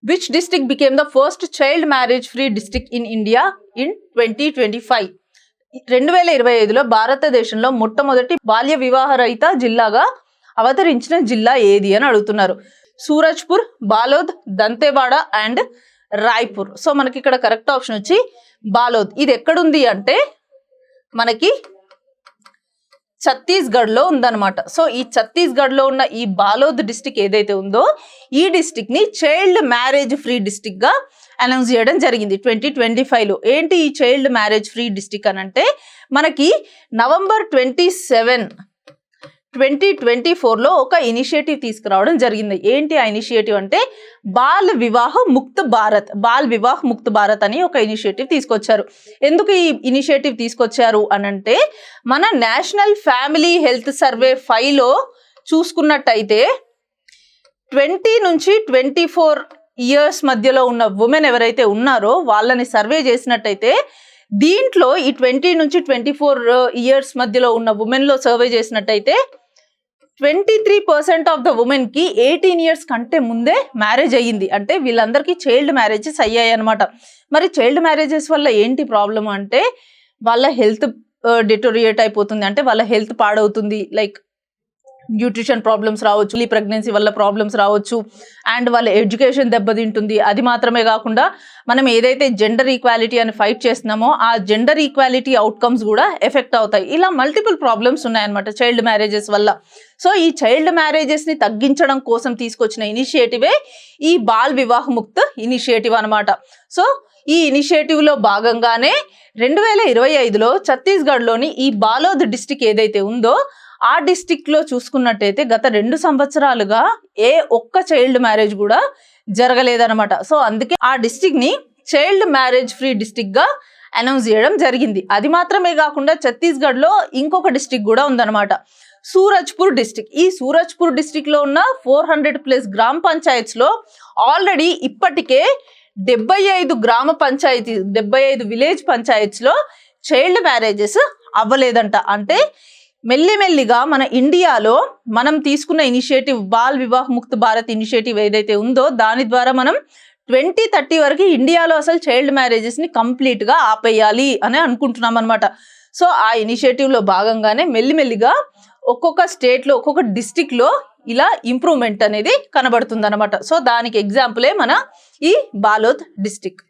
Which district became the first child marriage free district in India in 2025? 2025లో భారతదేశంలో మొట్టమొదటి బాల్య వివాహ రహిత జిల్లాగా అవతరించిన జిల్లా ఏది అని అడుగుతున్నారు. సూరజ్పూర్, బాలోద్, దంతేవాడ అండ్ రాయ్పూర్. సో మనకి ఇక్కడ కరెక్ట్ ఆప్షన్ వచ్చి బాలోద్. ఇది ఎక్కడుంది అంటే మనకి ఛత్తీస్గఢ్ లో ఉందన్నమాట. సో ఈ ఛత్తీస్గఢ్ లో ఉన్న ఈ బాలోద్ డిస్టిక్ ఏదైతే ఉందో ఈ డిస్టిక్ ని చైల్డ్ మ్యారేజ్ ఫ్రీ డిస్టిక్ గా అనౌన్స్ చేయడం జరిగింది 2025లో. ఏంటి ఈ చైల్డ్ మ్యారేజ్ ఫ్రీ డిస్టిక్ అని అంటే మనకి November 27, 2024లో ఒక ఇనిషియేటివ్ తీసుకురావడం జరిగింది. ఏంటి ఆ ఇనిషియేటివ్ అంటే బాల్ వివాహ్ ముక్త్ భారత్ అని ఒక ఇనిషియేటివ్ తీసుకొచ్చారు. ఎందుకు ఈ ఇనిషియేటివ్ తీసుకొచ్చారు అనంటే మన నేషనల్ ఫ్యామిలీ హెల్త్ సర్వే 5లో చూసుకున్నట్టయితే 20 నుంచి 24 ఇయర్స్ మధ్యలో ఉన్న ఉమెన్ ఎవరైతే ఉన్నారో వాళ్ళని సర్వే చేసినట్టయితే దీంట్లో ఈ 20 నుంచి 24 ఇయర్స్ మధ్యలో ఉన్న ఉమెన్ లో సర్వే చేసినట్టయితే 23% ఆఫ్ ద ఉమెన్ కి 18 ఇయర్స్ కంటే ముందే మ్యారేజ్ అయ్యింది. అంటే వీళ్ళందరికీ చైల్డ్ మ్యారేజెస్ అయ్యాయి అనమాట. మరి చైల్డ్ మ్యారేజెస్ వల్ల ఏంటి ప్రాబ్లం అంటే వాళ్ళ హెల్త్ డిటోరియేట్ అయిపోతుంది. అంటే వాళ్ళ హెల్త్ పాడవుతుంది. లైక్ న్యూట్రిషన్ ప్రాబ్లమ్స్ రావచ్చు, ప్రెగ్నెన్సీ వల్ల ప్రాబ్లమ్స్ రావచ్చు, అండ్ వాళ్ళ ఎడ్యుకేషన్ దెబ్బతింటుంది. అది మాత్రమే కాకుండా మనం ఏదైతే జెండర్ ఈక్వాలిటీ అని ఫైట్ చేస్తున్నామో ఆ జెండర్ ఈక్వాలిటీ అవుట్కమ్స్ కూడా ఎఫెక్ట్ అవుతాయి. ఇలా మల్టిపుల్ ప్రాబ్లమ్స్ ఉన్నాయన్నమాట చైల్డ్ మ్యారేజెస్ వల్ల. సో ఈ చైల్డ్ మ్యారేజెస్ ని తగ్గించడం కోసం తీసుకొచ్చిన ఇనిషియేటివే ఈ బాల్ వివాహ్ ముక్త్ ఇనిషియేటివ్ అనమాట. సో ఈ ఇనిషియేటివ్ లో భాగంగానే 2025లో ఛత్తీస్గఢ్లోని ఈ బాలోద్ డిస్టిక్ ఏదైతే ఉందో ఆ డిస్టిక్ లో చూసుకున్నట్టయితే గత 2 సంవత్సరాలుగా ఏ ఒక్క చైల్డ్ మ్యారేజ్ కూడా జరగలేదన్నమాట. సో అందుకే ఆ డిస్టిక్ ని చైల్డ్ మ్యారేజ్ ఫ్రీ డిస్టిక్ గా అనౌన్స్ చేయడం జరిగింది. అది మాత్రమే కాకుండా ఛత్తీస్గఢ్ లో ఇంకొక డిస్టిక్ కూడా ఉందన్నమాట, సూరజ్పూర్ డిస్టిక్. ఈ సూరజ్పూర్ డిస్టిక్ లో ఉన్న 400+ గ్రామ పంచాయత్స్ లో ఆల్రెడీ ఇప్పటికే 75 విలేజ్ పంచాయత్స్ లో చైల్డ్ మ్యారేజెస్ అవ్వలేదంట. అంటే మెల్లిమెల్లిగా మన ఇండియాలో మనం తీసుకున్న ఇనిషియేటివ్ బాల్ వివాహ్ ముక్త్ భారత్ ఇనిషియేటివ్ ఏదైతే ఉందో దాని ద్వారా మనం 2030 వరకు ఇండియాలో అసలు చైల్డ్ మ్యారేజెస్ ని కంప్లీట్ గా ఆపేయాలి అని అనుకుంటున్నాం అనమాట. సో ఆ ఇనిషియేటివ్ లో భాగంగానే మెల్లిమెల్లిగా ఒక్కొక్క స్టేట్ లో ఒక్కొక్క డిస్టిక్ లో ఇలా ఇంప్రూవ్మెంట్ అనేది కనబడుతుంది అనమాట. సో దానికి ఎగ్జాంపులే మన ఈ బాలోద్ డిస్టిక్.